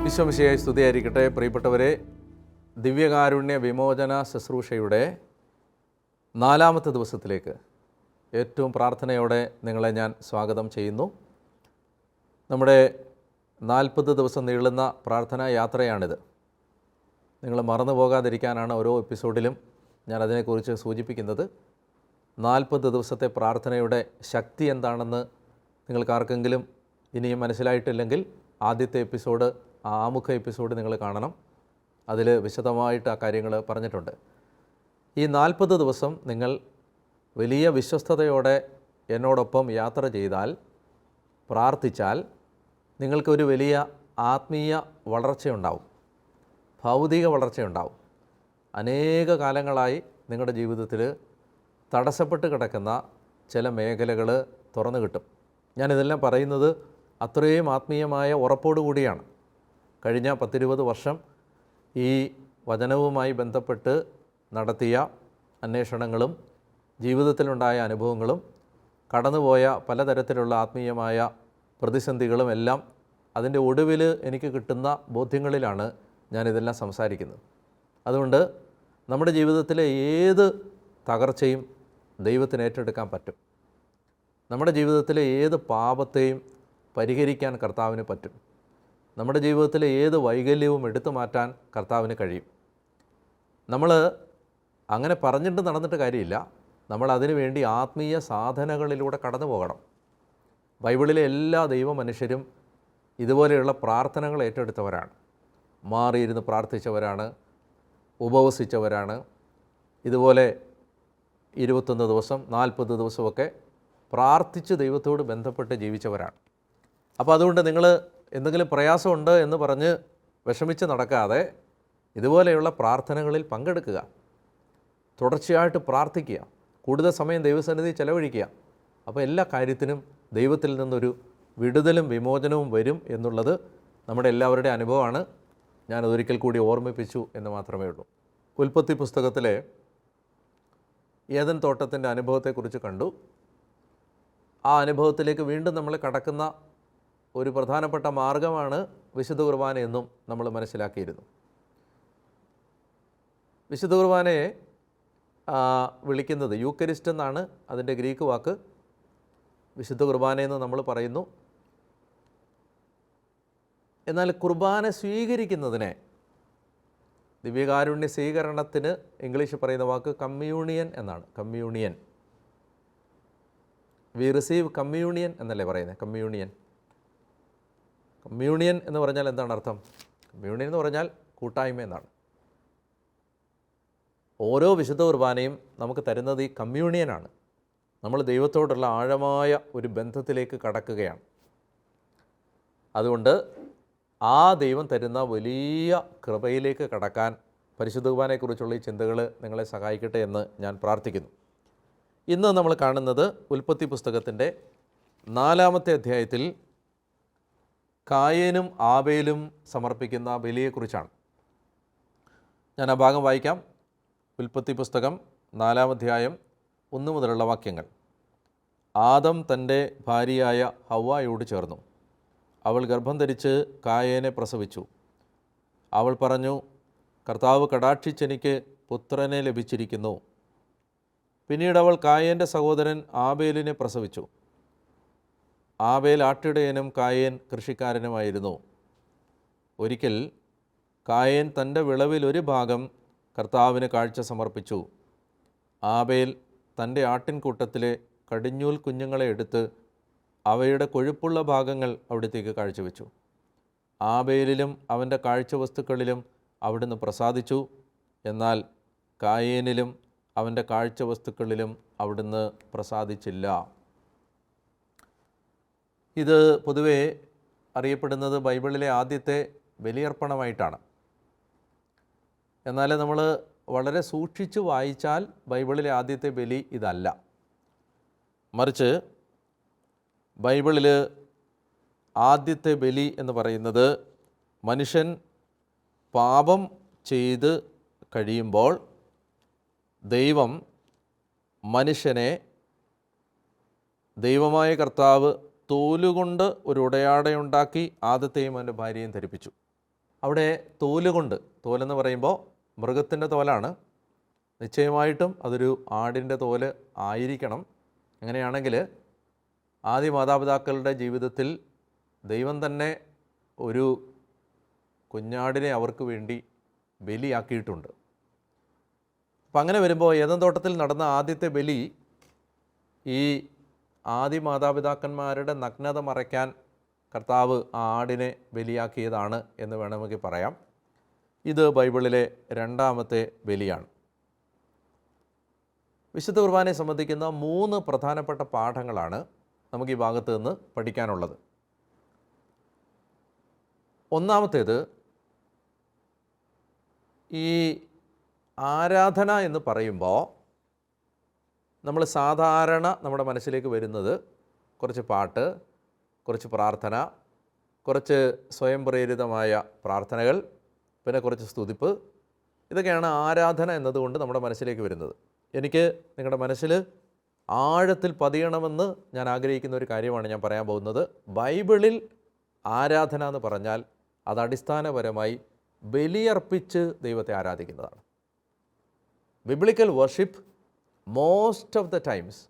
ഈശോമിശിഹായ്ക്ക് സ്തുതിയായിരിക്കട്ടെ. പ്രിയപ്പെട്ടവരെ, ദിവ്യകാരുണ്യ വിമോചന ശുശ്രൂഷയുടെ 4-ാമത്തെ ദിവസത്തിലേക്ക് ഏറ്റവും പ്രാർത്ഥനയോടെ നിങ്ങളെ ഞാൻ സ്വാഗതം ചെയ്യുന്നു. നമ്മുടെ 40 ദിവസം നീളുന്ന പ്രാർത്ഥനാ യാത്രയാണിത്. നിങ്ങൾ മറന്നു പോകാതിരിക്കാനാണ് ഓരോ എപ്പിസോഡിലും ഞാൻ അതിനെക്കുറിച്ച് സൂചിപ്പിക്കുന്നത്. 40 ദിവസത്തെ പ്രാർത്ഥനയുടെ ശക്തി എന്താണെന്ന് നിങ്ങൾക്കാർക്കെങ്കിലും ഇനിയും മനസ്സിലായിട്ടില്ലെങ്കിൽ ആദ്യത്തെ എപ്പിസോഡ്, ആമുഖ എപ്പിസോഡ് നിങ്ങൾ കാണണം. അതിൽ വിശദമായിട്ട് ആ കാര്യങ്ങൾ പറഞ്ഞിട്ടുണ്ട്. ഈ 40 ദിവസം നിങ്ങൾ വലിയ വിശ്വസ്തയോടെ എന്നോടൊപ്പം യാത്ര ചെയ്താൽ, പ്രാർത്ഥിച്ചാൽ, നിങ്ങൾക്കൊരു വലിയ ആത്മീയ വളർച്ചയുണ്ടാവും, ഭൗതിക വളർച്ചയുണ്ടാവും. അനേക കാലങ്ങളായി നിങ്ങളുടെ ജീവിതത്തിൽ തടസ്സപ്പെട്ട് കിടക്കുന്ന ചില മേഖലകൾ തുറന്നു കിട്ടും. ഞാനിതെല്ലാം പറയുന്നത് അത്രയും ആത്മീയമായ ഉറപ്പോടു കൂടിയാണ്. കഴിഞ്ഞ 10-20 വർഷം ഈ വചനവുമായി ബന്ധപ്പെട്ട് നടത്തിയ അന്വേഷണങ്ങളും ജീവിതത്തിലുണ്ടായ അനുഭവങ്ങളും കടന്നുപോയ പലതരത്തിലുള്ള ആത്മീയമായ പ്രതിസന്ധികളും എല്ലാം അതിൻ്റെ ഒടുവിൽ എനിക്ക് കിട്ടുന്ന ബോധ്യങ്ങളിലാണ് ഞാനിതെല്ലാം സംസാരിക്കുന്നത്. അതുകൊണ്ട് നമ്മുടെ ജീവിതത്തിലെ ഏത് തകർച്ചയും ദൈവത്തിന് ഏറ്റെടുക്കാൻ പറ്റും. നമ്മുടെ ജീവിതത്തിലെ ഏത് പാപത്തെയും പരിഹരിക്കാൻ കർത്താവിന് പറ്റും. നമ്മുടെ ജീവിതത്തിലെ ഏത് വൈകല്യവും എടുത്തു മാറ്റാൻ കർത്താവിന് കഴിയും. നമ്മൾ അങ്ങനെ പറഞ്ഞിട്ട് നടന്നിട്ട് കാര്യമില്ല. നമ്മൾ അതിനു വേണ്ടി ആത്മീയ സാധനകളിലൂടെ കടന്നു പോകണം. ബൈബിളിലെ എല്ലാ ദൈവ മനുഷ്യരും ഇതുപോലെയുള്ള പ്രാർത്ഥനകൾ ഏറ്റെടുത്തവരാണ്. മാറിയിരുന്ന് പ്രാർത്ഥിച്ചവരാണ്, ഉപവസിച്ചവരാണ്. ഇതുപോലെ 21 ദിവസം 40 ദിവസമൊക്കെ പ്രാർത്ഥിച്ച് ദൈവത്തോട് ബന്ധപ്പെട്ട് ജീവിച്ചവരാണ്. അപ്പോൾ അതുകൊണ്ട് നിങ്ങൾ എന്തെങ്കിലും പ്രയാസമുണ്ട് എന്ന് പറഞ്ഞ് വിഷമിച്ച് നടക്കാതെ ഇതുപോലെയുള്ള പ്രാർത്ഥനകളിൽ പങ്കെടുക്കുക, തുടർച്ചയായിട്ട് പ്രാർത്ഥിക്കുക, കൂടുതൽ സമയം ദൈവസന്നിധി ചെലവഴിക്കുക. അപ്പോൾ എല്ലാ കാര്യത്തിനും ദൈവത്തിൽ നിന്നൊരു വിടുതലും വിമോചനവും വരും എന്നുള്ളത് നമ്മുടെ എല്ലാവരുടെ അനുഭവമാണ്. ഞാനതൊരിക്കൽ കൂടി ഓർമ്മിപ്പിച്ചു എന്ന് മാത്രമേ ഉള്ളൂ. ഉൽപ്പത്തി പുസ്തകത്തിലെ ഏദൻ തോട്ടത്തിൻ്റെ അനുഭവത്തെക്കുറിച്ച് കണ്ടു. ആ അനുഭവത്തിലേക്ക് വീണ്ടും നമ്മൾ കടക്കുന്ന ഒരു പ്രധാനപ്പെട്ട മാർഗമാണ് വിശുദ്ധ കുർബാന എന്നും നമ്മൾ മനസ്സിലാക്കിയിരുന്നു. വിശുദ്ധ കുർബാനയെ വിളിക്കുന്നത് യൂക്കരിസ്റ്റ് എന്നാണ് അതിൻ്റെ ഗ്രീക്ക് വാക്ക്. വിശുദ്ധ കുർബാനയെന്ന് നമ്മൾ പറയുന്നു. എന്നാൽ കുർബാന സ്വീകരിക്കുന്നതിനെ, ദിവ്യകാരുണ്യ സ്വീകരണത്തിന് ഇംഗ്ലീഷ് പറയുന്ന വാക്ക് കമ്മ്യൂണിയൻ എന്നാണ്. കമ്മ്യൂണിയൻ, വി റിസീവ് കമ്മ്യൂണിയൻ എന്നല്ലേ പറയുന്നത്. കമ്മ്യൂണിയൻ എന്ന് പറഞ്ഞാൽ എന്താണ് അർത്ഥം? കമ്മ്യൂണിയൻ എന്ന് പറഞ്ഞാൽ കൂട്ടായ്മ എന്നാണ്. ഓരോ വിശുദ്ധ കുർബാനയും നമുക്ക് തരുന്നത് ഈ കമ്മ്യൂണിയനാണ്. നമ്മൾ ദൈവത്തോടുള്ള ആഴമായ ഒരു ബന്ധത്തിലേക്ക് കടക്കുകയാണ്. അതുകൊണ്ട് ആ ദൈവം തരുന്ന വലിയ കൃപയിലേക്ക് കടക്കാൻ പരിശുദ്ധ കുർബാനയെക്കുറിച്ചുള്ള ഈ ചിന്തകൾ നിങ്ങളെ സഹായിക്കട്ടെ എന്ന് ഞാൻ പ്രാർത്ഥിക്കുന്നു. ഇന്ന് നമ്മൾ കാണുന്നത് ഉൽപ്പത്തി പുസ്തകത്തിൻ്റെ 4-ാമത്തെ അധ്യായത്തിൽ കായേനും ആബേലും സമർപ്പിക്കുന്ന ബലിയെക്കുറിച്ചാണ്. ഞാൻ ആ ഭാഗം വായിക്കാം. ഉൽപ്പത്തി പുസ്തകം 4-ാം അധ്യായം 1 മുതലുള്ള വാക്യങ്ങൾ. ആദം തൻ്റെ ഭാര്യയായ ഹവ്വായോട് ചേർന്നു. അവൾ ഗർഭം ധരിച്ച് കായേനെ പ്രസവിച്ചു. അവൾ പറഞ്ഞു, കർത്താവ് കടാക്ഷിച്ചെനിക്ക് പുത്രനെ ലഭിച്ചിരിക്കുന്നു. പിന്നീട് അവൾ കായേൻ്റെ സഹോദരൻ ആബേലിനെ പ്രസവിച്ചു. ആബേൽ ആട്ടിടയനും കായേൻ കൃഷിക്കാരനുമായിരുന്നു. ഒരിക്കൽ കായേൻ തൻ്റെ വിളവിൽ ഒരു ഭാഗം കർത്താവിന് കാഴ്ച സമർപ്പിച്ചു. ആബേൽ തൻ്റെ ആട്ടിൻകൂട്ടത്തിലെ കടിഞ്ഞൂൽ കുഞ്ഞുങ്ങളെ എടുത്ത് അവയുടെ കൊഴുപ്പുള്ള ഭാഗങ്ങൾ അവിടത്തേക്ക് കാഴ്ചവെച്ചു. ആബേലിലും അവൻ്റെ കാഴ്ചവസ്തുക്കളിലും അവിടുന്ന് പ്രസാദിച്ചു. എന്നാൽ കായേനിലും അവൻ്റെ കാഴ്ചവസ്തുക്കളിലും അവിടുന്ന് പ്രസാദിച്ചില്ല. ഇത് പൊതുവെ അറിയപ്പെടുന്നത് ബൈബിളിലെ ആദ്യത്തെ ബലിയർപ്പണമായിട്ടാണ്. എന്നാൽ നമ്മൾ വളരെ സൂക്ഷിച്ച് വായിച്ചാൽ ബൈബിളിലെ ആദ്യത്തെ ബലി ഇതല്ല. മറിച്ച് ബൈബിളിൽ ആദ്യത്തെ ബലി എന്ന് പറയുന്നത് മനുഷ്യൻ പാപം ചെയ്ത് കഴിയുമ്പോൾ ദൈവം മനുഷ്യനെ, ദൈവമായ കർത്താവ് തോലുകൊണ്ട് ഒരു ഉടയാടയുണ്ടാക്കി ആദത്തെയും അവൻ്റെ ഭാര്യയും ധരിപ്പിച്ചു. അവിടെ തോലുകൊണ്ട്, തോലെന്ന് പറയുമ്പോൾ മൃഗത്തിൻ്റെ തോലാണ്, നിശ്ചയമായിട്ടും അതൊരു ആടിൻ്റെ തോല് ആയിരിക്കണം. അങ്ങനെയാണെങ്കിൽ ആദ്യ മാതാപിതാക്കളുടെ ജീവിതത്തിൽ ദൈവം തന്നെ ഒരു കുഞ്ഞാടിനെ അവർക്ക് വേണ്ടി ബലിയാക്കിയിട്ടുണ്ട്. അപ്പം അങ്ങനെ വരുമ്പോൾ ഏദൻ തോട്ടത്തിൽ നടന്ന ആദ്യത്തെ ബലി ഈ ആദ്യ മാതാപിതാക്കന്മാരുടെ നഗ്നത മറയ്ക്കാൻ കർത്താവ് ആ ആടിനെ ബലിയാക്കിയതാണ് എന്ന് വേണമെങ്കിൽ പറയാം. ഇത് ബൈബിളിലെ രണ്ടാമത്തെ ബലിയാണ്. വിശുദ്ധ കുർബാനയെ സംബന്ധിക്കുന്ന 3 പ്രധാനപ്പെട്ട പാഠങ്ങളാണ് നമുക്ക് ഈ ഭാഗത്ത് നിന്ന് പഠിക്കാനുള്ളത്. ഒന്നാമത്തേത്, ഈ ആരാധന എന്ന് പറയുമ്പോൾ നമ്മൾ സാധാരണ നമ്മുടെ മനസ്സിലേക്ക് വരുന്നത് കുറച്ച് പാട്ട്, കുറച്ച് പ്രാർത്ഥന, കുറച്ച് സ്വയം പ്രേരിതമായ പ്രാർത്ഥനകൾ, പിന്നെ കുറച്ച് സ്തുതിപ്പ്. ഇതൊക്കെയാണ് ആരാധന എന്നതുകൊണ്ട് നമ്മുടെ മനസ്സിലേക്ക് വരുന്നത്. എനിക്ക് നിങ്ങളുടെ മനസ്സിൽ ആഴത്തിൽ പതിയണമെന്ന് ഞാൻ ആഗ്രഹിക്കുന്ന ഒരു കാര്യമാണ് ഞാൻ പറയാൻ പോകുന്നത്. ബൈബിളിൽ ആരാധന എന്ന് പറഞ്ഞാൽ അത് അടിസ്ഥാനപരമായി ബലിയർപ്പിച്ച് ദൈവത്തെ ആരാധിക്കുന്നതാണ്. Biblical worship most of the times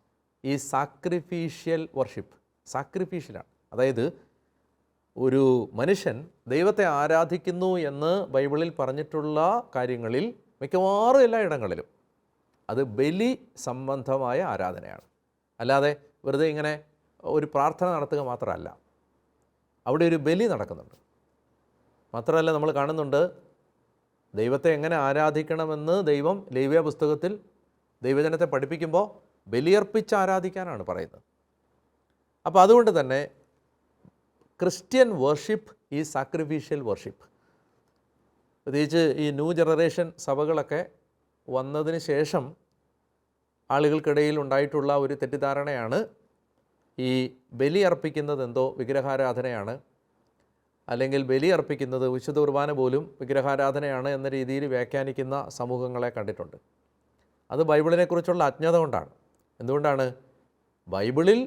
ഈ സാക്രിഫീഷ്യൽ വർഷിപ്പ്, സാക്രിഫീഷ്യലാണ്. അതായത് ഒരു മനുഷ്യൻ ദൈവത്തെ ആരാധിക്കുന്നു എന്ന് ബൈബിളിൽ പറഞ്ഞിട്ടുള്ള കാര്യങ്ങളിൽ മിക്കവാറും എല്ലാ ഇടങ്ങളിലും അത് ബലി സംബന്ധമായ ആരാധനയാണ്. അല്ലാതെ വെറുതെ ഇങ്ങനെ ഒരു പ്രാർത്ഥന നടത്തുക മാത്രമല്ല, അവിടെ ഒരു ബലി നടക്കുന്നുണ്ട്. മാത്രമല്ല, നമ്മൾ കാണുന്നുണ്ട് ദൈവത്തെ എങ്ങനെ ആരാധിക്കണമെന്ന് ദൈവം ലേവ്യ പുസ്തകത്തിൽ ദൈവജനത്തെ പഠിപ്പിക്കുമ്പോൾ ബലിയർപ്പിച്ച് ആരാധിക്കാനാണ് പറയുന്നത്. അപ്പോൾ അതുകൊണ്ട് തന്നെ ക്രിസ്ത്യൻ വർഷിപ്പ് ഈ സാക്രിഫീഷ്യൽ വർഷിപ്പ്. പ്രത്യേകിച്ച് ഈ ന്യൂ ജനറേഷൻ സഭകളൊക്കെ വന്നതിന് ശേഷം ആളുകൾക്കിടയിൽ ഉണ്ടായിട്ടുള്ള ഒരു തെറ്റിദ്ധാരണയാണ് ഈ ബലി അർപ്പിക്കുന്നത് എന്തോ വിഗ്രഹാരാധനയാണ്, അല്ലെങ്കിൽ ബലി അർപ്പിക്കുന്നത് വിശുദ്ധ കുർബാന പോലും വിഗ്രഹാരാധനയാണ് എന്ന രീതിയിൽ വ്യാഖ്യാനിക്കുന്ന സമൂഹങ്ങളെ കണ്ടിട്ടുണ്ട്. അത് ബൈബിളിനെക്കുറിച്ചുള്ള അജ്ഞത കൊണ്ടാണ്. എന്തുകൊണ്ടാണ്? ബൈബിളിൽ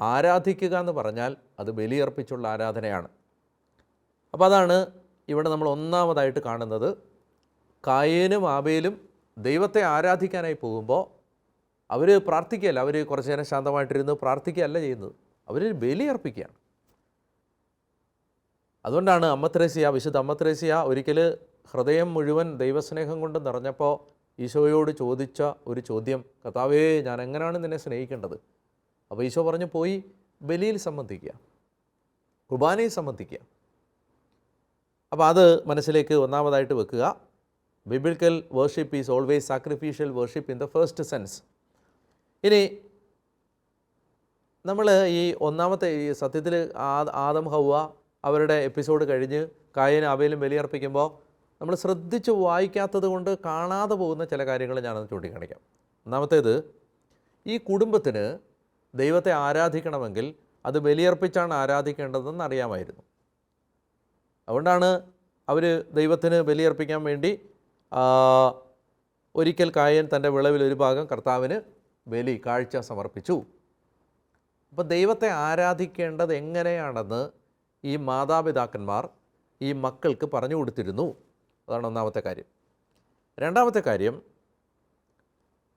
ആരാധിക്കുക എന്ന് പറഞ്ഞാൽ അത് ബലിയർപ്പിച്ചുള്ള ആരാധനയാണ്. അപ്പോൾ അതാണ് ഇവിടെ നമ്മൾ ഒന്നാമതായിട്ട് കാണുന്നത്. കായേനും ആബേലും ദൈവത്തെ ആരാധിക്കാനായി പോകുമ്പോൾ അവർ പ്രാർത്ഥിക്കുകയല്ല, അവർ കുറച്ച് നേരം ശാന്തമായിട്ടിരുന്ന് പ്രാർത്ഥിക്കുകയല്ല ചെയ്യുന്നത്, അവർ ബലിയർപ്പിക്കുകയാണ്. അതുകൊണ്ടാണ് വിശുദ്ധ അമ്മ ത്രേസ്യ ഒരിക്കൽ ഹൃദയം മുഴുവൻ ദൈവസ്നേഹം കൊണ്ട് നിറഞ്ഞപ്പോൾ ഈശോയോട് ചോദിച്ച ഒരു ചോദ്യം, കർത്താവേ, ഞാൻ എങ്ങനെയാണ് നിന്നെ സ്നേഹിക്കേണ്ടത്? അപ്പോൾ ഈശോ പറഞ്ഞു, പോയി ബലിയിൽ സംബന്ധിക്കുക, കുർബാനയിൽ സംബന്ധിക്കുക. അപ്പോൾ അത് മനസ്സിലേക്ക് ഒന്നാമതായിട്ട് വെക്കുക. Biblical worship is always sacrificial worship in the first sense. ഇനി നമ്മൾ ഈ ഒന്നാമത്തെ ഈ സത്യത്തിൽ ആദം ഹൗവ അവരുടെ എപ്പിസോഡ് കഴിഞ്ഞ് കായേനും ആബേലും ബലിയർപ്പിക്കുമ്പോൾ നമ്മൾ ശ്രദ്ധിച്ച് വായിക്കാത്തത് കൊണ്ട് കാണാതെ പോകുന്ന ചില കാര്യങ്ങൾ ഞാനത് ചൂണ്ടിക്കാണിക്കാം. ഒന്നാമത്തേത്, ഈ കുടുംബത്തിന് ദൈവത്തെ ആരാധിക്കണമെങ്കിൽ അത് ബലിയർപ്പിച്ചാണ് ആരാധിക്കേണ്ടതെന്ന് അറിയാമായിരുന്നു. അതുകൊണ്ടാണ് അവർ ദൈവത്തിന് ബലിയർപ്പിക്കാൻ വേണ്ടി ഒരിക്കൽ കായേൻ തൻ്റെ വിളവിൽ ഒരു ഭാഗം കർത്താവിന് ബലി കാഴ്ച സമർപ്പിച്ചു. അപ്പോൾ ദൈവത്തെ ആരാധിക്കേണ്ടത് എങ്ങനെയാണെന്ന് ഈ മാതാപിതാക്കന്മാർ ഈ മക്കൾക്ക് പറഞ്ഞു കൊടുത്തിരുന്നു. അതാണ് ഒന്നാമത്തെ കാര്യം. രണ്ടാമത്തെ കാര്യം,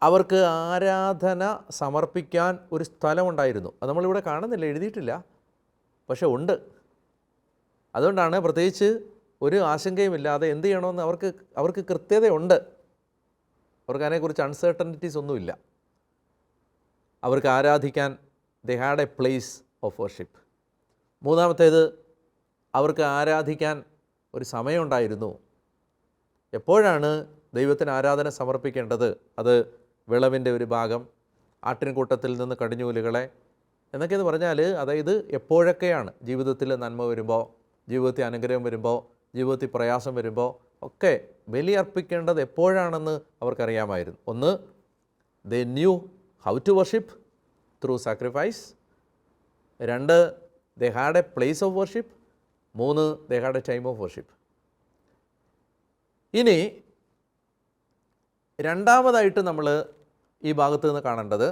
അവർക്ക് ആരാധന സമർപ്പിക്കാൻ ഒരു സ്ഥലമുണ്ടായിരുന്നു. അത് നമ്മളിവിടെ കാണുന്നില്ല, എഴുതിയിട്ടില്ല, പക്ഷെ ഉണ്ട്. അതുകൊണ്ടാണ് പ്രത്യേകിച്ച് ഒരു ആശങ്കയുമില്ലാതെ എന്ത് ചെയ്യണമെന്ന് അവർക്ക് കൃത്യതയുണ്ട്. അവർക്ക് അതിനെക്കുറിച്ച് അൺസർട്ടനിറ്റീസ് ഒന്നുമില്ല. അവർക്ക് ആരാധിക്കാൻ ദേ had a place of worship. മൂന്നാമത്തേത്, അവർക്ക് ആരാധിക്കാൻ ഒരു സമയമുണ്ടായിരുന്നു. എപ്പോഴാണ് ദൈവത്തിന് ആരാധന സമർപ്പിക്കേണ്ടത്? അത് വിളവിൻ്റെ ഒരു ഭാഗം, ആട്ടിൻകൂട്ടത്തിൽ നിന്ന് കടിഞ്ഞൂലുകളെ എന്നൊക്കെയെന്ന് പറഞ്ഞാൽ, അതായത് എപ്പോഴൊക്കെയാണ് ജീവിതത്തിൽ നന്മ വരുമ്പോൾ, ജീവിതത്തിൽ അനുഗ്രഹം വരുമ്പോൾ, ജീവിതത്തിൽ പ്രയാസം വരുമ്പോൾ ഒക്കെ ബലിയർപ്പിക്കേണ്ടത് എപ്പോഴാണെന്ന് അവർക്കറിയാമായിരുന്നു. ഒന്ന്, they knew how to worship through sacrifice. രണ്ട്, they had a place of worship. മൂന്ന്, they had a time of worship. ഇനി രണ്ടാമതായിട്ട് നമ്മൾ ഈ ഭാഗത്ത് നിന്ന് കാണേണ്ടത്,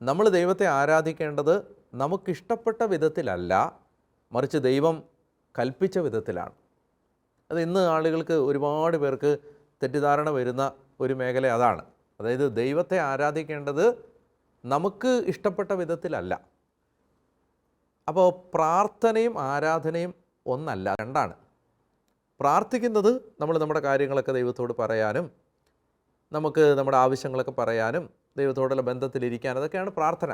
നമ്മൾ ദൈവത്തെ ആരാധിക്കേണ്ടത് നമുക്കിഷ്ടപ്പെട്ട വിധത്തിലല്ല, മറിച്ച് ദൈവം കൽപ്പിച്ച വിധത്തിലാണ്. അത് ഇന്ന് ആളുകൾക്ക് ഒരുപാട് പേർക്ക് തെറ്റിദ്ധാരണ വരുന്ന ഒരു മേഖല അതാണ്. അതായത് ദൈവത്തെ ആരാധിക്കേണ്ടത് നമുക്ക് ഇഷ്ടപ്പെട്ട വിധത്തിലല്ല. അപ്പോൾ പ്രാർത്ഥനയും ആരാധനയും ഒന്നല്ല, രണ്ടാണ്. പ്രാർത്ഥിക്കുന്നത് നമ്മൾ നമ്മുടെ കാര്യങ്ങളൊക്കെ ദൈവത്തോട് പറയാനും നമുക്ക് നമ്മുടെ ആവശ്യങ്ങളൊക്കെ പറയാനും ദൈവത്തോടുള്ള ബന്ധത്തിലിരിക്കാൻ, അതൊക്കെയാണ് പ്രാർത്ഥന.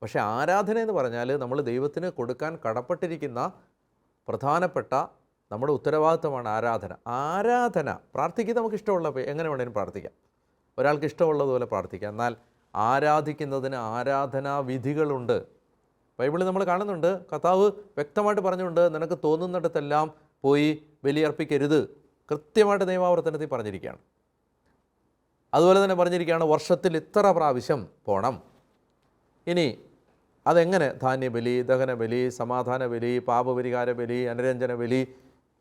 പക്ഷേ ആരാധന എന്ന് പറഞ്ഞാൽ നമ്മൾ ദൈവത്തിന് കൊടുക്കാൻ കടപ്പെട്ടിരിക്കുന്ന പ്രധാനപ്പെട്ട നമ്മുടെ ഉത്തരവാദിത്തമാണ് ആരാധന. പ്രാർത്ഥിക്കുന്നത് നമുക്ക് ഇഷ്ടമുള്ള എങ്ങനെ വേണേലും പ്രാർത്ഥിക്കാം, ഒരാൾക്ക് ഇഷ്ടമുള്ളതുപോലെ പ്രാർത്ഥിക്കാം. എന്നാൽ ആരാധിക്കുന്നതിന് ആരാധനാ വിധികളുണ്ട്. ബൈബിളിൽ നമ്മൾ കാണുന്നുണ്ട്, കർത്താവ് വ്യക്തമായിട്ട് പറഞ്ഞുകൊണ്ട് നിനക്ക് തോന്നുന്നിടത്തെല്ലാം പോയി ബലിയർപ്പിക്കരുത്, കൃത്യമായിട്ട് നിയമാവർത്തനത്തിൽ പറഞ്ഞിരിക്കുകയാണ്. അതുപോലെ തന്നെ പറഞ്ഞിരിക്കുകയാണ് വർഷത്തിൽ ഇത്ര പ്രാവശ്യം പോകണം. ഇനി അതെങ്ങനെ? ധാന്യബലി, ദഹനബലി, സമാധാന ബലി, പാപപരിഹാര ബലി, അനുരഞ്ജന ബലി,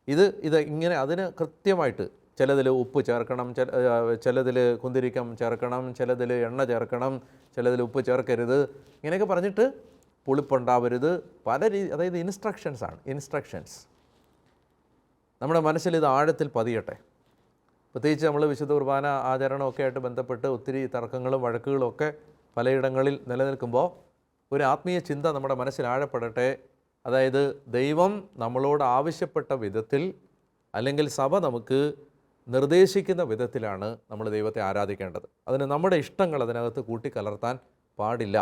ഇത് ഇങ്ങനെ അതിന് കൃത്യമായിട്ട് ചിലതിൽ ഉപ്പ് ചേർക്കണം, ചിലതിൽ കുന്തിരിക്കം ചേർക്കണം, ചിലതിൽ എണ്ണ ചേർക്കണം, ചിലതിൽ ഉപ്പ് ചേർക്കരുത്, ഇങ്ങനെയൊക്കെ പറഞ്ഞിട്ട് പുളിപ്പുണ്ടാവരുത്, പല അതായത് ഇൻസ്ട്രക്ഷൻസ്. നമ്മുടെ മനസ്സിൽ ഇത് ആഴത്തിൽ പതിയട്ടെ. പ്രത്യേകിച്ച് നമ്മൾ വിശുദ്ധ കുർബാന ആചരണമൊക്കെ ആയിട്ട് ബന്ധപ്പെട്ട് ഒത്തിരി തർക്കങ്ങളും വഴക്കുകളും ഒക്കെ പലയിടങ്ങളിൽ നിലനിൽക്കുമ്പോൾ ഒരു ആത്മീയ ചിന്ത നമ്മുടെ മനസ്സിൽ ആഴപ്പെടട്ടെ. അതായത് ദൈവം നമ്മളോട് ആവശ്യപ്പെട്ട വിധത്തിൽ, അല്ലെങ്കിൽ സഭ നമുക്ക് നിർദ്ദേശിക്കുന്ന വിധത്തിലാണ് നമ്മൾ ദൈവത്തെ ആരാധിക്കേണ്ടത്. അതിന് നമ്മുടെ ഇഷ്ടങ്ങൾ അതിനകത്ത് കൂട്ടിക്കലർത്താൻ പാടില്ല.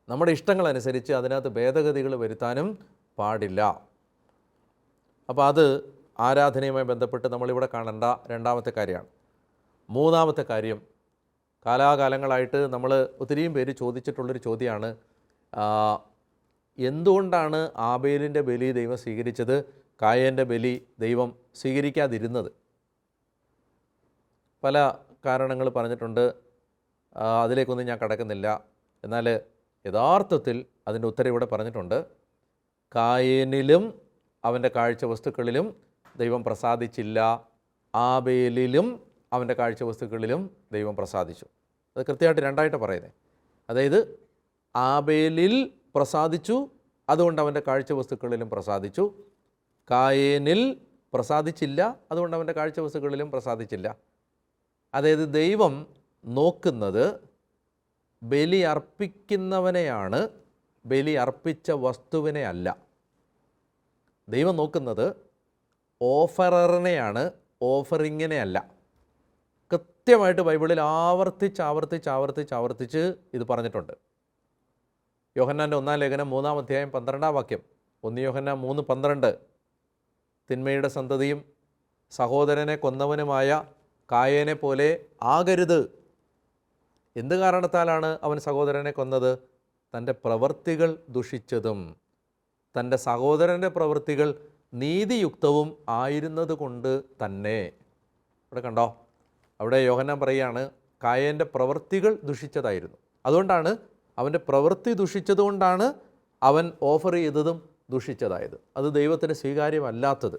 നമ്മുടെ ഇഷ്ടങ്ങളനുസരിച്ച് അതിനകത്ത് ഭേദഗതികൾ വരുത്താനും പാടില്ല. അപ്പോൾ അത് ആരാധനയുമായി ബന്ധപ്പെട്ട് നമ്മളിവിടെ കാണേണ്ട രണ്ടാമത്തെ കാര്യമാണ്. മൂന്നാമത്തെ കാര്യം, കാലാകാലങ്ങളായിട്ട് നമ്മൾ ഒത്തിരിയും പേര് ചോദിച്ചിട്ടുള്ളൊരു ചോദ്യമാണ്, എന്തുകൊണ്ടാണ് ആബേലിൻ്റെ ബലി ദൈവം സ്വീകരിച്ചത്, കായേൻ്റെ ബലി ദൈവം സ്വീകരിക്കാതിരുന്നത്? പല കാരണങ്ങൾ പറഞ്ഞിട്ടുണ്ട്, അതിലേക്കൊന്നും ഞാൻ കടക്കുന്നില്ല. എന്നാൽ യഥാർത്ഥത്തിൽ അതിൻ്റെ ഉത്തരം ഇവിടെ പറഞ്ഞിട്ടുണ്ട്. കായേനിലും അവൻ്റെ കാഴ്ച വസ്തുക്കളിലും ദൈവം പ്രസാദിച്ചില്ല, ആബേലിലും അവൻ്റെ കാഴ്ച വസ്തുക്കളിലും ദൈവം പ്രസാദിച്ചു. അത് കൃത്യമായിട്ട് രണ്ടായിട്ട് പറയുന്നത്. അതായത് ആബേലിൽ പ്രസാദിച്ചു, അതുകൊണ്ട് അവൻ്റെ കാഴ്ച വസ്തുക്കളിലും പ്രസാദിച്ചു. കായേനിൽ പ്രസാദിച്ചില്ല, അതുകൊണ്ട് അവൻ്റെ കാഴ്ച വസ്തുക്കളിലും പ്രസാദിച്ചില്ല. അതായത് ദൈവം നോക്കുന്നത് ബലി അർപ്പിക്കുന്നവനെയാണ്, ബലി അർപ്പിച്ച വസ്തുവിനെ അല്ല. ദൈവം നോക്കുന്നത് ഓഫററിനെയാണ്, ഓഫറിങ്ങിനെ അല്ല. കൃത്യമായിട്ട് ബൈബിളിൽ ആവർത്തിച്ച് ഇത് പറഞ്ഞിട്ടുണ്ട്. യോഹന്നാൻ്റെ 1-ാം ലേഖനം 3-ാം അധ്യായം 12-ാം വാക്യം, 1 യോഹന്നാൻ 3:12, തിന്മയുടെ സന്തതിയും സഹോദരനെ കൊന്നവനുമായ കായേനെ പോലെ ആകരുത്. എന്ത് കാരണത്താലാണ് അവൻ സഹോദരനെ കൊന്നത്? തൻ്റെ പ്രവൃത്തികൾ ദുഷിച്ചതും തൻ്റെ സഹോദരൻ്റെ പ്രവൃത്തികൾ നീതിയുക്തവും ആയിരുന്നത് കൊണ്ട് തന്നെ. ഇവിടെ കണ്ടോ, അവിടെ യോഹന്നാൻ പറയുകയാണ് കായേൻ്റെ പ്രവൃത്തികൾ ദുഷിച്ചതായിരുന്നു, അതുകൊണ്ടാണ് അവൻ്റെ പ്രവൃത്തി ദുഷിച്ചതുകൊണ്ടാണ് അവൻ ഓഫർ ചെയ്തതും ദുഷിച്ചതായത്. അത് ദൈവത്തിന് സ്വീകാര്യമല്ലാത്തത്.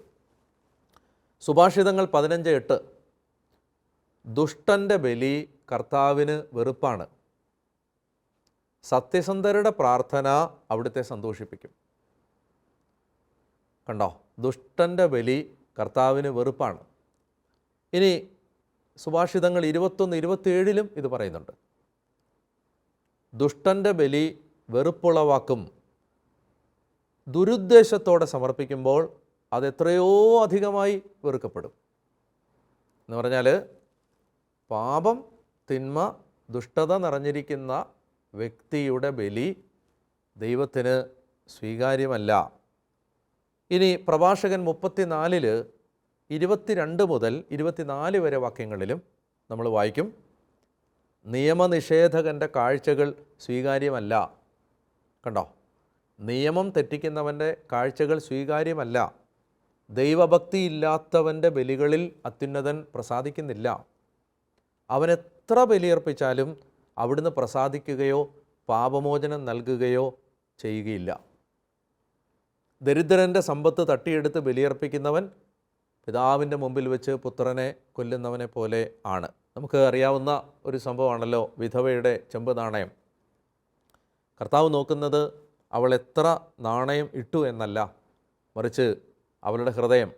സുഭാഷിതങ്ങൾ 15:8, ദുഷ്ടൻ്റെ ബലി കർത്താവിന് വെറുപ്പാണ്, സത്യസന്ധരുടെ പ്രാർത്ഥന അവിടുത്തെ സന്തോഷിപ്പിക്കും. കണ്ടോ, ദുഷ്ടൻ്റെ ബലി കർത്താവിന് വെറുപ്പാണ്. ഇനി സുഭാഷിതങ്ങൾ 21-27 ഇത് പറയുന്നുണ്ട്. ദുഷ്ടൻ്റെ ബലി വെറുപ്പുളവാക്കും, ദുരുദ്ദേശത്തോടെ സമർപ്പിക്കുമ്പോൾ അതെത്രയോ അധികമായി വെറുക്കപ്പെടും. എന്ന് പറഞ്ഞാൽ പാപം, തിന്മ, ദുഷ്ടത നിറഞ്ഞിരിക്കുന്ന വ്യക്തിയുടെ ബലി ദൈവത്തിന് സ്വീകാര്യമല്ല. ഇനി പ്രഭാഷകൻ 34:22 മുതൽ 24 വരെ വാക്യങ്ങളിലും നമ്മൾ വായിക്കും, നിയമനിഷേധകൻ്റെ കാഴ്ചകൾ സ്വീകാര്യമല്ല. കണ്ടോ, നിയമം തെറ്റിക്കുന്നവൻ്റെ കാഴ്ചകൾ സ്വീകാര്യമല്ല. ദൈവഭക്തി ഇല്ലാത്തവൻ്റെ ബലികളിൽ അത്യുന്നതൻ പ്രസാദിക്കുന്നില്ല. അവൻ എത്ര ബലിയർപ്പിച്ചാലും അവിടുന്ന് പ്രസാദിക്കുകയോ പാപമോചനം നൽകുകയോ ചെയ്യുകയില്ല. ദരിദ്രൻ്റെ സമ്പത്ത് തട്ടിയെടുത്ത് ബലിയർപ്പിക്കുന്നവൻ പിതാവിൻ്റെ മുമ്പിൽ വെച്ച് പുത്രനെ കൊല്ലുന്നവനെ പോലെ ആണ്. നമുക്ക് അറിയാവുന്ന ഒരു സംഭവമാണല്ലോ വിധവയുടെ ചെമ്പ് നാണയം. കർത്താവ് നോക്കുന്നത് അവൾ എത്ര നാണയം ഇട്ടു എന്നല്ല, മറിച്ച് അവളുടെ ഹൃദയം,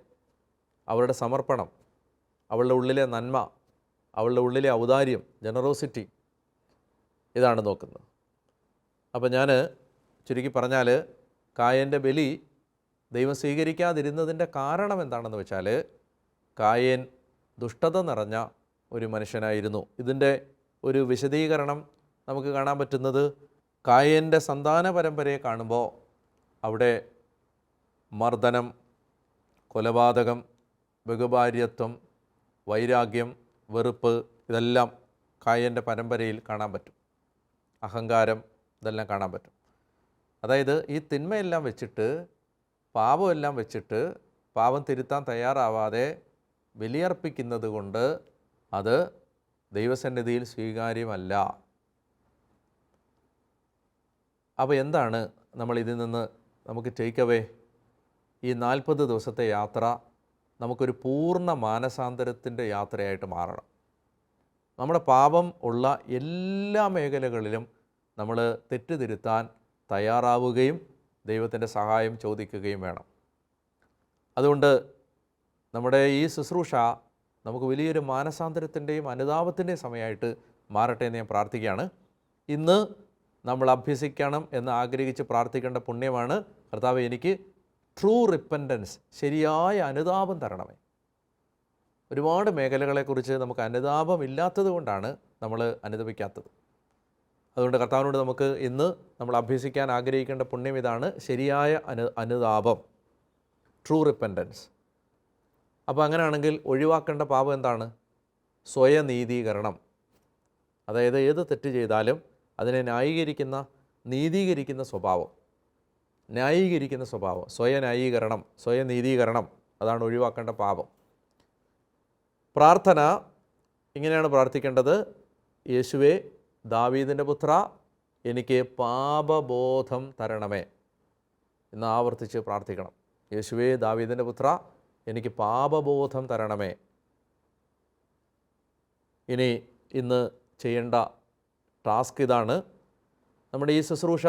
അവളുടെ സമർപ്പണം, അവളുടെ ഉള്ളിലെ നന്മ, അവളുടെ ഉള്ളിലെ ഔദാര്യം, ജനറോസിറ്റി, ഇതാണ് നോക്കുന്നത്. അപ്പോൾ ഞാൻ ചുരുക്കി പറഞ്ഞാൽ കായേൻ്റെ ബലി ദൈവം സ്വീകരിക്കാതിരുന്നതിൻ്റെ കാരണം എന്താണെന്ന് വെച്ചാൽ കായേൻ ദുഷ്ടത നിറഞ്ഞ ഒരു മനുഷ്യനായിരുന്നു. ഇതിൻ്റെ ഒരു വിശദീകരണം നമുക്ക് കാണാൻ പറ്റുന്നത് കായേൻ്റെ സന്താന പരമ്പരയെ കാണുമ്പോൾ അവിടെ മർദ്ദനം, കൊലപാതകം, ബഹുഭാര്യത്വം, വൈരാഗ്യം, വെറുപ്പ്, ഇതെല്ലാം കായേൻ്റെ പരമ്പരയിൽ കാണാൻ പറ്റും. അഹങ്കാരം, ഇതെല്ലാം കാണാൻ പറ്റും. അതായത് ഈ തിന്മയെല്ലാം വെച്ചിട്ട്, പാപമെല്ലാം വെച്ചിട്ട് പാപം തിരുത്താൻ തയ്യാറാവാതെ ബലിയർപ്പിക്കുന്നത് കൊണ്ട് അത് ദൈവസന്നിധിയിൽ സ്വീകാര്യമല്ല. അപ്പോൾ എന്താണ് നമ്മൾ ഇതിൽ നിന്ന് നമുക്ക് ടേക്ക് അവേ? ഈ 40 ദിവസത്തെ യാത്ര നമുക്കൊരു പൂർണ്ണ മാനസാന്തരത്തിൻ്റെ യാത്രയായിട്ട് മാറണം. നമ്മുടെ പാപം ഉള്ള എല്ലാ മേഖലകളിലും നമ്മൾ തെറ്റ് തിരുത്താൻ തയ്യാറാവുകയും ദൈവത്തിൻ്റെ സഹായം ചോദിക്കുകയും വേണം. അതുകൊണ്ട് നമ്മുടെ ഈ ശുശ്രൂഷ നമുക്ക് വലിയൊരു മാനസാന്തരത്തിൻ്റെയും അനുതാപത്തിൻ്റെയും സമയമായിട്ട് മാറട്ടെ എന്ന് ഞാൻ പ്രാർത്ഥിക്കുകയാണ്. ഇന്ന് നമ്മൾ അഭ്യസിക്കണം എന്ന് ആഗ്രഹിച്ച് പ്രാർത്ഥിക്കേണ്ട പുണ്യമാണ്, കർത്താവേ എനിക്ക് ട്രൂ റിപ്പൻറ്റൻസ്, ശരിയായ അനുതാപം തരണമേ. ഒരുപാട് മേഖലകളെക്കുറിച്ച് നമുക്ക് അനുതാപം ഇല്ലാത്തത് കൊണ്ടാണ് നമ്മൾ അനുതപിക്കാത്തത്. അതുകൊണ്ട് കർത്താവിനോട് നമുക്ക് ഇന്ന് നമ്മൾ അഭ്യസിക്കാൻ ആഗ്രഹിക്കേണ്ട പുണ്യം ഇതാണ്, ശരിയായ അനുതാപം, ട്രൂ റിപ്പൻറ്റൻസ്. അപ്പോൾ അങ്ങനെയാണെങ്കിൽ ഒഴിവാക്കേണ്ട പാപം എന്താണ്? സ്വയനീതീകരണം. അതായത് ഏത് തെറ്റ് ചെയ്താലും അതിനെ ന്യായീകരിക്കുന്ന, നീതീകരിക്കുന്ന സ്വഭാവം, ന്യായീകരിക്കുന്ന സ്വഭാവം, സ്വയന്യായീകരണം, സ്വയനീതീകരണം, അതാണ് ഒഴിവാക്കേണ്ട പാപം. പ്രാർത്ഥന ഇങ്ങനെയാണ് പ്രാർത്ഥിക്കേണ്ടത്: യേശുവേ ദാവീദിൻ്റെ പുത്ര, എനിക്ക് പാപബോധം തരണമേ എന്ന് ആവർത്തിച്ച് പ്രാർത്ഥിക്കണം. യേശുവേ ദാവീദിൻ്റെ പുത്ര, എനിക്ക് പാപബോധം തരണമേ. ഇനി ഇന്ന് ചെയ്യേണ്ട ടാസ്ക് ഇതാണ്. നമ്മുടെ ഈ ശുശ്രൂഷ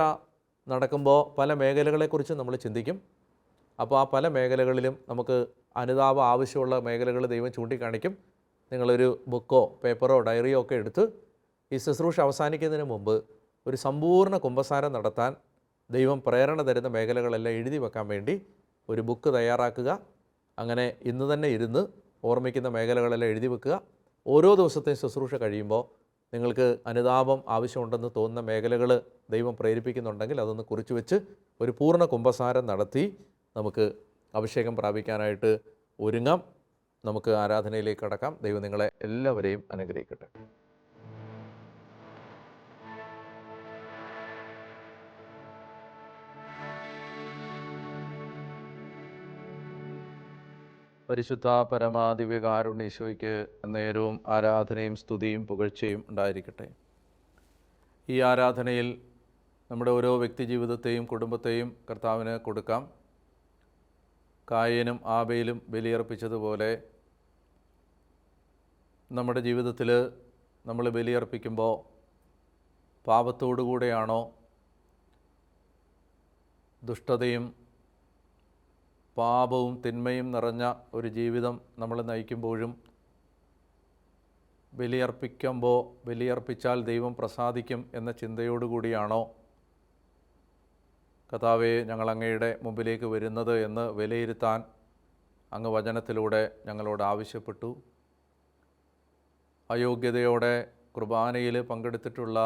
നടക്കുമ്പോൾ പല മേഖലകളെക്കുറിച്ച് നമ്മൾ ചിന്തിക്കും. അപ്പോൾ ആ പല മേഖലകളിലും നമുക്ക് അനുതാപം ആവശ്യമുള്ള മേഖലകൾ ദൈവം ചൂണ്ടിക്കാണിക്കും. നിങ്ങളൊരു ബുക്കോ പേപ്പറോ ഡയറിയോ ഒക്കെ എടുത്ത് ഈ ശുശ്രൂഷ അവസാനിക്കുന്നതിന് മുമ്പ് ഒരു സമ്പൂർണ്ണ കുമ്പസാരം നടത്താൻ ദൈവം പ്രേരണ തരുന്ന മേഖലകളെല്ലാം എഴുതി വെക്കാൻ വേണ്ടി ഒരു ബുക്ക് തയ്യാറാക്കുക. അങ്ങനെ ഇന്ന് തന്നെ ഇരുന്ന് ഓർമ്മിക്കുന്ന മേഖലകളെല്ലാം എഴുതി വെക്കുക. ഓരോ ദിവസത്തെയും ശുശ്രൂഷ കഴിയുമ്പോൾ നിങ്ങൾക്ക് അനുതാപം ആവശ്യമുണ്ടെന്ന് തോന്നുന്ന മേഖലകൾ ദൈവം പ്രേരിപ്പിക്കുന്നുണ്ടെങ്കിൽ അതൊന്ന് കുറിച്ച് വെച്ച് ഒരു പൂർണ്ണ കുമ്പസാരം നടത്തി നമുക്ക് അഭിഷേകം പ്രാപിക്കാനായിട്ട് ഒരുങ്ങാം. നമുക്ക് ആരാധനയിലേക്ക് കടക്കാം. ദൈവം നിങ്ങളെ എല്ലാവരെയും അനുഗ്രഹിക്കട്ടെ. പരിശുദ്ധ പരമാദിവ്യകാരുണ്യേശോയ്ക്ക് നേരവും ആരാധനയും സ്തുതിയും പുകഴ്ചയും ഉണ്ടായിരിക്കട്ടെ. ഈ ആരാധനയിൽ നമ്മുടെ ഓരോ വ്യക്തി ജീവിതത്തെയും കുടുംബത്തെയും കർത്താവിന് കൊടുക്കാം. കായേനും ആബേലും ബലിയർപ്പിച്ചതുപോലെ നമ്മുടെ ജീവിതത്തിൽ നമ്മൾ ബലിയർപ്പിക്കുമ്പോൾ പാപത്തോടുകൂടെയാണോ, ദുഷ്ടതയും പാപവും തിന്മയും നിറഞ്ഞ ഒരു ജീവിതം നമ്മൾ നയിക്കുമ്പോഴും ബലിയർപ്പിച്ചാൽ ദൈവം പ്രസാദിക്കും എന്ന ചിന്തയോടുകൂടിയാണോ കർത്താവേ ഞങ്ങൾ അങ്ങയുടെ മുമ്പിലേക്ക് വരുന്നത് എന്ന് വിലയിരുത്താൻ അങ്ങ് വചനത്തിലൂടെ ഞങ്ങളോട് ആവശ്യപ്പെട്ടു. അയോഗ്യതയോടെ കുർബാനയിൽ പങ്കെടുത്തിട്ടുള്ള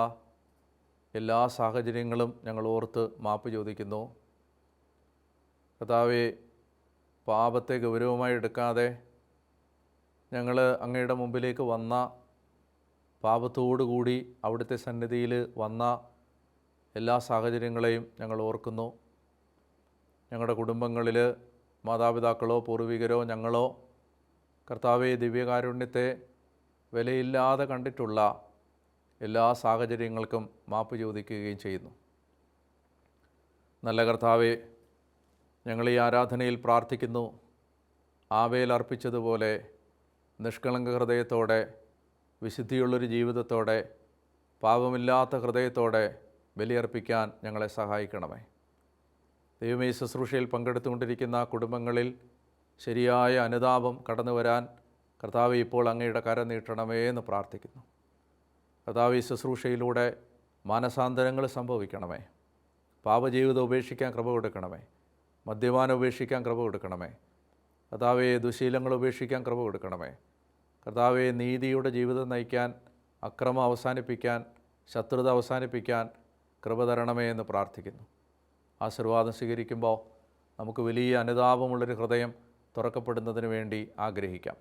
എല്ലാ സാഹചര്യങ്ങളും ഞങ്ങൾ ഓർത്ത് മാപ്പ് ചോദിക്കുന്നു. കർത്താവേ, പാപത്തെ ഗൗരവമായി എടുക്കാതെ ഞങ്ങൾ അങ്ങയുടെ മുമ്പിലേക്ക് വന്ന, പാപത്തോടുകൂടി അവിടുത്തെ സന്നിധിയിൽ വന്ന എല്ലാ സാഹചര്യങ്ങളെയും ഞങ്ങൾ ഓർക്കുന്നു. ഞങ്ങളുടെ കുടുംബങ്ങളിൽ മാതാപിതാക്കളോ പൂർവികരോ ഞങ്ങളോ കർത്താവെ ദിവ്യകാരുണ്യത്തെ വിലയില്ലാതെ കണ്ടിട്ടുള്ള എല്ലാ സാഹചര്യങ്ങൾക്കും മാപ്പ് ചോദിക്കുകയും ചെയ്യുന്നു. നല്ല കർത്താവെ, ഞങ്ങൾ ഈ ആരാധനയിൽ പ്രാർത്ഥിക്കുന്നു, ആബേൽ അർപ്പിച്ചതുപോലെ നിഷ്കളങ്ക ഹൃദയത്തോടെ, വിശുദ്ധിയുള്ളൊരു ജീവിതത്തോടെ, പാപമില്ലാത്ത ഹൃദയത്തോടെ ബലിയർപ്പിക്കാൻ ഞങ്ങളെ സഹായിക്കണമേ. ദൈവമേ, ശുശ്രൂഷയിൽ പങ്കെടുത്തുകൊണ്ടിരിക്കുന്ന കുടുംബങ്ങളിൽ ശരിയായ അനുതാപം കടന്നു വരാൻ കർത്താവ് ഇപ്പോൾ അങ്ങയുടെ കരം നീട്ടണമേ എന്ന് പ്രാർത്ഥിക്കുന്നു. കർത്താവ് ഈ ശുശ്രൂഷയിലൂടെ മാനസാന്തരങ്ങൾ സംഭവിക്കണമേ. പാപജീവിതം ഉപേക്ഷിക്കാൻ കൃപ കൊടുക്കണമേ. മദ്യപാനം ഉപേക്ഷിക്കാൻ കൃപ കൊടുക്കണമേ. കർത്താവെ ദുശീലങ്ങൾ ഉപേക്ഷിക്കാൻ കൃപ കൊടുക്കണമേ. കർത്താവെ നീതിയുടെ ജീവിതം നയിക്കാൻ, അക്രമം അവസാനിപ്പിക്കാൻ, ശത്രുത അവസാനിപ്പിക്കാൻ കൃപ തരണമേ എന്ന് പ്രാർത്ഥിക്കുന്നു. ആശീർവാദം സ്വീകരിക്കുമ്പോൾ നമുക്ക് വലിയ അനുതാപമുള്ളൊരു ഹൃദയം തുറക്കപ്പെടുന്നതിന് വേണ്ടി ആഗ്രഹിക്കാം.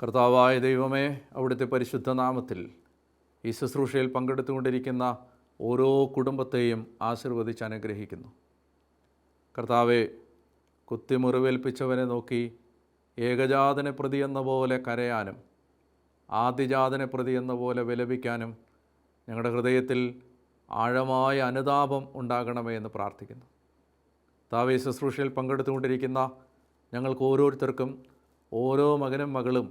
കർത്താവായ ദൈവമേ, അവിടുത്തെ പരിശുദ്ധ നാമത്തിൽ ഈ ശുശ്രൂഷയിൽ പങ്കെടുത്തുകൊണ്ടിരിക്കുന്ന ഓരോ കുടുംബത്തെയും ആശീർവദിച്ച് അനുഗ്രഹിക്കുന്നു. കർത്താവെ, കുത്തിമുറിവേൽപ്പിച്ചവനെ നോക്കി ഏകജാതനെ പ്രതി എന്ന പോലെ കരയാനും ആദിജാതനെ പ്രതി എന്ന പോലെ വിലപിക്കാനും ഞങ്ങളുടെ ഹൃദയത്തിൽ ആഴമായ അനുതാപം ഉണ്ടാകണമേ എന്ന് പ്രാർത്ഥിക്കുന്നു. കർത്താവെ, ശുശ്രൂഷയിൽ പങ്കെടുത്തുകൊണ്ടിരിക്കുന്ന ഞങ്ങൾക്ക് ഓരോരുത്തർക്കും ഓരോ മകനും മകളും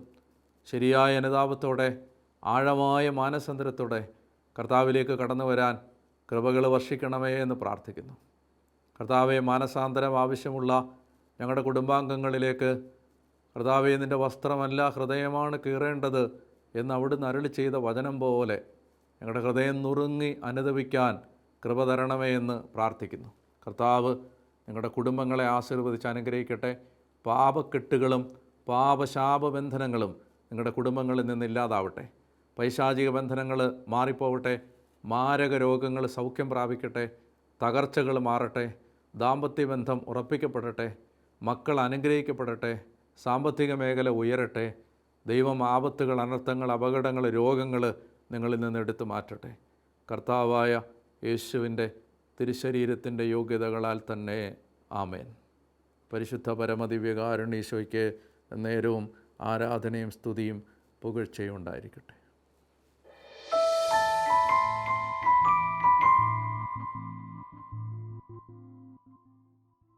ശരിയായ അനുതാപത്തോടെ ആഴമായ മാനസാന്തരത്തോടെ കർത്താവിലേക്ക് കടന്നു വരാൻ കൃപകൾ വർഷിക്കണമേ എന്ന് പ്രാർത്ഥിക്കുന്നു. കർത്താവെ, മാനസാന്തരം ആവശ്യമുള്ള ഞങ്ങളുടെ കുടുംബാംഗങ്ങളിലേക്ക് കർത്താവെ, നിൻ്റെ വസ്ത്രമല്ല ഹൃദയമാണ് കീറേണ്ടത് എന്ന് അവിടുന്ന് അരുളി ചെയ്ത വചനം പോലെ ഞങ്ങളുടെ ഹൃദയം നുറുങ്ങി അനുദപിക്കാൻ കൃപ തരണമേ എന്ന് പ്രാർത്ഥിക്കുന്നു. കർത്താവ് ഞങ്ങളുടെ കുടുംബങ്ങളെ ആശീർവദിച്ച് അനുഗ്രഹിക്കട്ടെ. പാപക്കെട്ടുകളും പാപശാപബന്ധനങ്ങളും നിങ്ങളുടെ കുടുംബങ്ങളിൽ നിന്നില്ലാതാവട്ടെ. പൈശാചിക ബന്ധനങ്ങൾ മാറിപ്പോവട്ടെ. മാരക രോഗങ്ങൾ സൗഖ്യം പ്രാപിക്കട്ടെ. തകർച്ചകൾ മാറട്ടെ. ദാമ്പത്യബന്ധം ഉറപ്പിക്കപ്പെടട്ടെ. മക്കൾ അനുഗ്രഹിക്കപ്പെടട്ടെ. സാമ്പത്തിക മേഖല ഉയരട്ടെ. ദൈവം ആപത്തുകൾ, അനർത്ഥങ്ങൾ, അപകടങ്ങൾ, രോഗങ്ങൾ നിങ്ങളിൽ നിന്ന് എടുത്തു മാറ്റട്ടെ. കർത്താവായ യേശുവിൻ്റെ തിരുശരീരത്തിൻ്റെ യോഗ്യതകളാൽ തന്നെ. ആമേൻ. പരിശുദ്ധ പരമദിവ്യകാരുണ്യ ഈശോയ്ക്ക് നേരവും ആരാധനയും സ്തുതിയും പുകഴ്ചയും ഉണ്ടായിരിക്കട്ടെ.